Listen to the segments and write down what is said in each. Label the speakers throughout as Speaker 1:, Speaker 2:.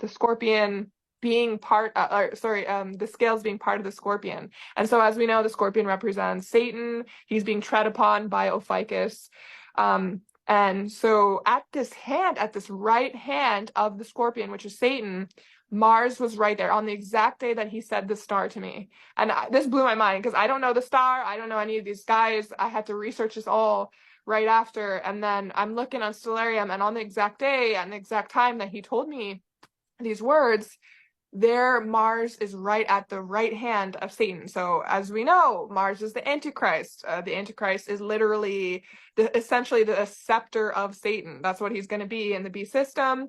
Speaker 1: the scorpion being the scales being part of the scorpion. And so as we know, the scorpion represents Satan. He's being tread upon by Ophiuchus. And so at this right hand of the scorpion, which is Satan, Mars was right there on the exact day that he said the star to me. And this blew my mind because I don't know the star. I don't know any of these guys. I had to research this all right after. And then I'm looking on Stellarium, and on the exact day and the exact time that he told me these words, there Mars is right at the right hand of Satan. So as we know, Mars is the Antichrist. The Antichrist is literally essentially the scepter of Satan. That's what he's going to be in the beast system.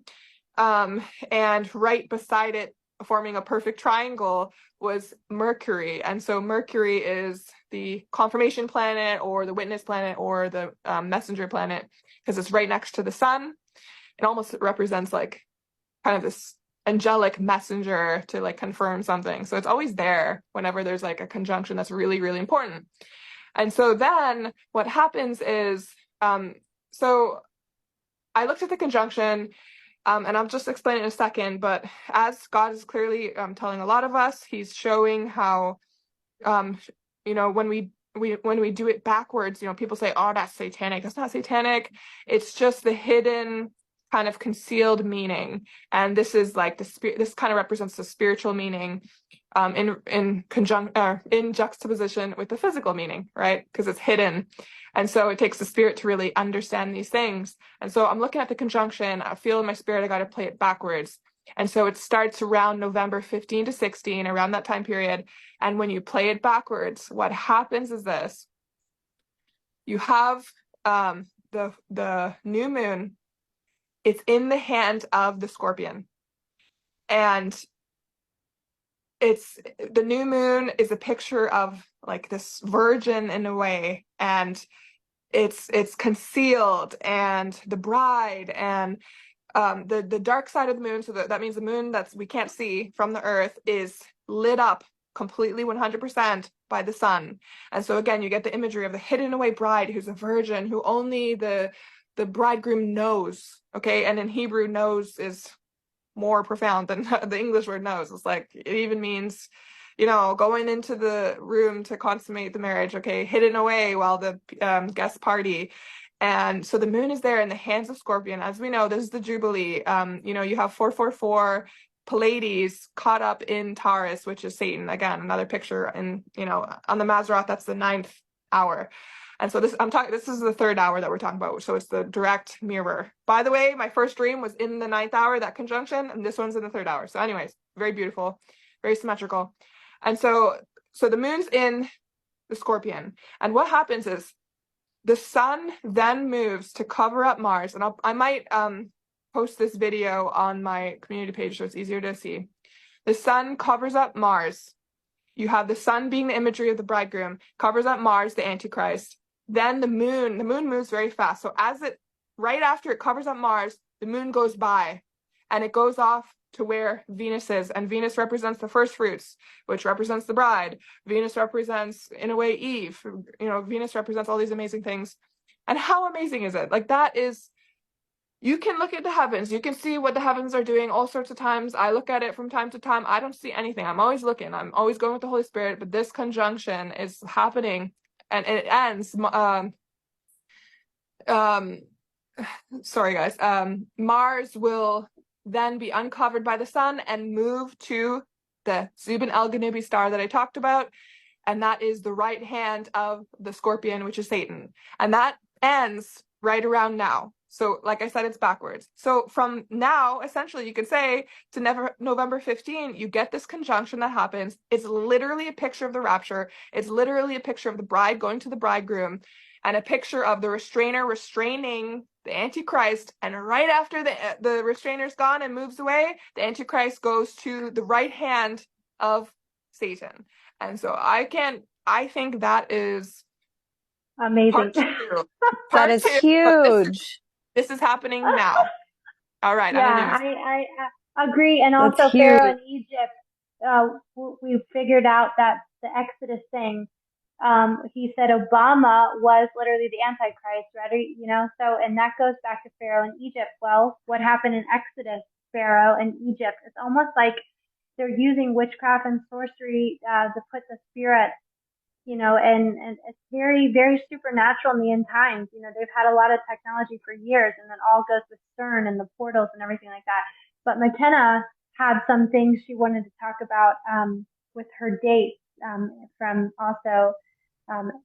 Speaker 1: And right beside it, forming a perfect triangle, was Mercury. And so Mercury is the confirmation planet or the witness planet or the messenger planet, because it's right next to the sun. It almost represents like kind of this angelic messenger to like confirm something. So it's always there whenever there's like a conjunction that's really, really important. And so then what happens is, so I looked at the conjunction, and I'll just explain it in a second, but as God is clearly telling a lot of us, he's showing how, when we do it backwards, people say, oh, that's satanic. That's not satanic. It's just the hidden kind of concealed meaning. And this is like this kind of represents the spiritual meaning in juxtaposition with the physical meaning, right? Because it's hidden. And so it takes the spirit to really understand these things. And so I'm looking at the conjunction. I feel in my spirit I got to play it backwards. And so it starts around November 15 to 16, around that time period. And when you play it backwards, what happens is this. You have the new moon. It's in the hand of the scorpion. And the new moon is a picture of like this virgin in a way, and it's concealed, and the bride, and the dark side of the moon, so that means the moon we can't see from the earth, is lit up completely 100% by the sun. And so again, you get the imagery of the hidden away bride who's a virgin, who only the bridegroom knows. Okay, and in Hebrew, knows is more profound than the English word knows. It's like, it even means, going into the room to consummate the marriage, okay, hidden away while the guests party. And so the moon is there in the hands of Scorpion. As we know, this is the Jubilee. You have 444 Pleiades caught up in Taurus, which is Satan. Again, another picture. And, on the Mazzaroth, that's the 9th hour. And so this is the 3rd hour that we're talking about. So it's the direct mirror. By the way, my first dream was in the 9th hour, that conjunction, and this one's in the 3rd hour. So anyways, very beautiful, very symmetrical. And so the moon's in the Scorpion. And what happens is the sun then moves to cover up Mars. And I might post this video on my community page so it's easier to see. The sun covers up Mars. You have the sun being the imagery of the bridegroom, covers up Mars, the Antichrist. Then the moon moves very fast. So right after it covers up Mars, the moon goes by, and it goes off to where Venus is. And Venus represents the first fruits, which represents the bride. Venus represents, in a way, Eve. Venus represents all these amazing things. And how amazing is it? Like, that is, you can look at the heavens. You can see what the heavens are doing all sorts of times. I look at it from time to time. I don't see anything. I'm always looking. I'm always going with the Holy Spirit. But this conjunction is happening, and it ends. Sorry, guys. Mars will then be uncovered by the sun and move to the Zubin El-Ganubi star that I talked about. And that is the right hand of the Scorpion, which is Satan. And that ends right around now. So like I said, it's backwards. So from now, essentially, you could say to November 15, you get this conjunction that happens. It's literally a picture of the rapture. It's literally a picture of the bride going to the bridegroom, and a picture of the restrainer restraining the Antichrist. And right after the restrainer's gone and moves away, the Antichrist goes to the right hand of Satan. And so I think that is
Speaker 2: amazing.
Speaker 1: Part two.
Speaker 3: That is huge.
Speaker 1: This is happening now. All right.
Speaker 2: Yeah, I agree. And also Pharaoh in Egypt, we figured out that the Exodus thing, he said Obama was literally the Antichrist, right? So, and that goes back to Pharaoh in Egypt. Well, what happened in Exodus? Pharaoh in Egypt. It's almost like they're using witchcraft and sorcery to put the spirit, and it's very, very supernatural in the end times. They've had a lot of technology for years, and then all goes with CERN and the portals and everything like that. But McKenna had some things she wanted to talk about with her dates from also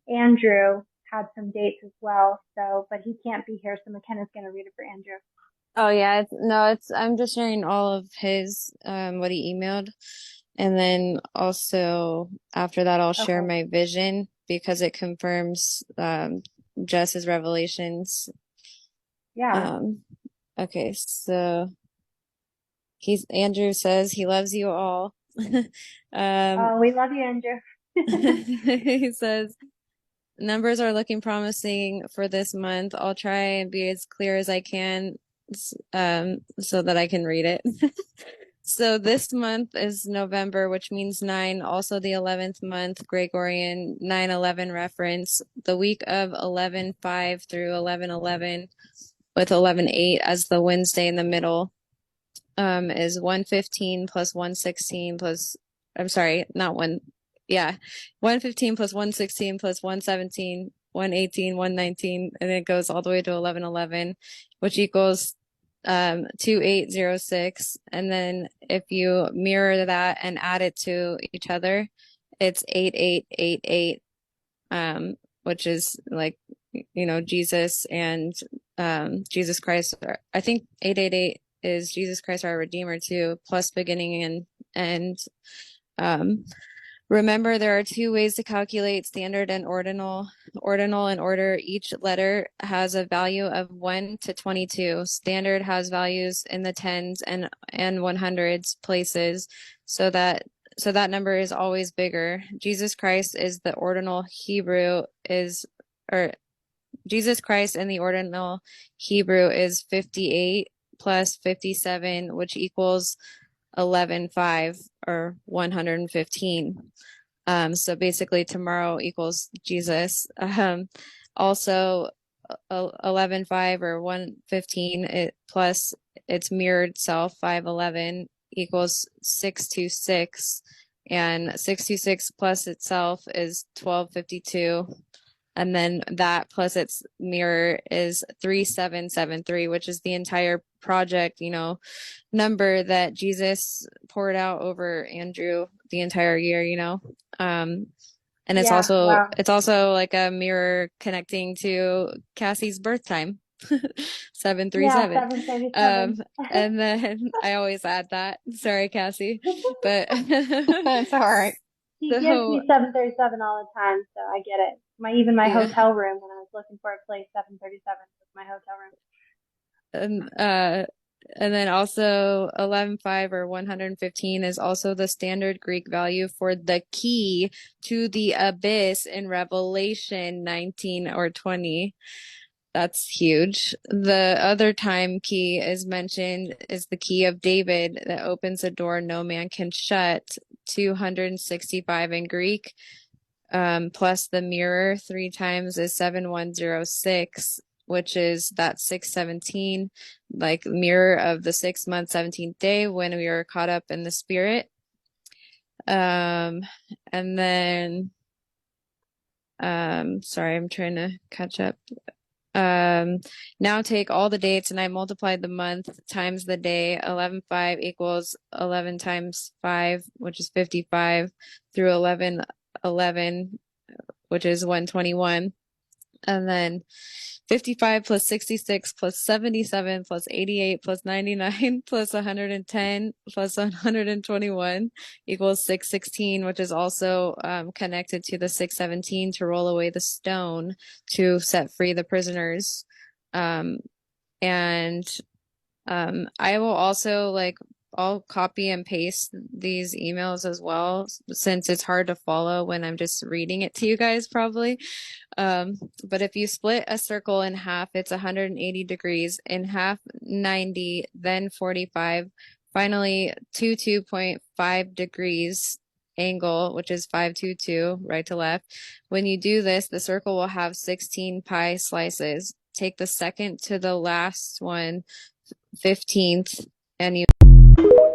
Speaker 2: Andrew had some dates as well. So, but he can't be here, so McKenna's going to read it for Andrew.
Speaker 3: Oh yeah, I'm just sharing all of his what he emailed. And then also after that I'll share my vision because it confirms Jess's revelations.
Speaker 2: Yeah.
Speaker 3: Okay, so Andrew says he loves you all.
Speaker 2: Oh, we love you, Andrew.
Speaker 3: He says numbers are looking promising for this month. I'll try and be as clear as I can so that I can read it. So this month is November, which means 9, also the 11th month, Gregorian 9/11 reference, the week of 11/5 through 11/11 with 11/8 as the Wednesday in the middle, is 115 plus 116 plus, I'm sorry, not one. Yeah. 115 plus 116 plus 117, 118, 119, and it goes all the way to 11/11, which equals 2806. And then if you mirror that and add it to each other, it's 8888, which is like, Jesus and Jesus Christ. I think 888 is Jesus Christ our Redeemer too, plus beginning and remember, there are 2 ways to calculate standard and ordinal. Ordinal and order, each letter has a value of 1 to 22. Standard has values in the tens and 100s places, so that number is always bigger. Jesus Christ is the ordinal Hebrew Jesus Christ in the ordinal Hebrew is 58 plus 57, which equals 11/5 or 115. So basically tomorrow equals Jesus. Also 11/5 or 115 plus its mirrored self 511 equals 626, and 626 plus itself is 1252. And then that plus its mirror is 3773, which is the entire project, number that Jesus poured out over Andrew the entire year, and it's also like a mirror connecting to Kassi's birth time. 737.
Speaker 2: Yeah, 737.
Speaker 3: And then I always add that. Sorry, Kassi, but
Speaker 4: it's all right.
Speaker 2: He gives me 737 all the time, so I get it. My hotel room, when I was looking for a place, 737 was my hotel room.
Speaker 3: And then also 11/5 or 115 is also the standard Greek value for the key to the abyss in Revelation 19 or 20. That's huge. The other time key is mentioned is the key of David that opens a door no man can shut, 265 in Greek. Plus the mirror 3 times is 7106, which is that 617, like mirror of the 6th month, 17th day when we were caught up in the spirit. And then, sorry, I'm trying to catch up. Now take all the dates and I multiplied the month times the day. 11/5 equals 11 times 5, which is 55, through 11/11, which is 121. And then 55 plus 66 plus 77 plus 88 plus 99 plus 110 plus 121 equals 616, which is also connected to the 617 to roll away the stone to set free the prisoners. And I will also I'll copy and paste these emails as well, since it's hard to follow when I'm just reading it to you guys probably. But if you split a circle in half, it's 180 degrees, in half 90, then 45, finally 22.5 degrees angle, which is 522 right to left. When you do this, the circle will have 16 pie slices. Take the second to the last one, 15th, and you
Speaker 2: you.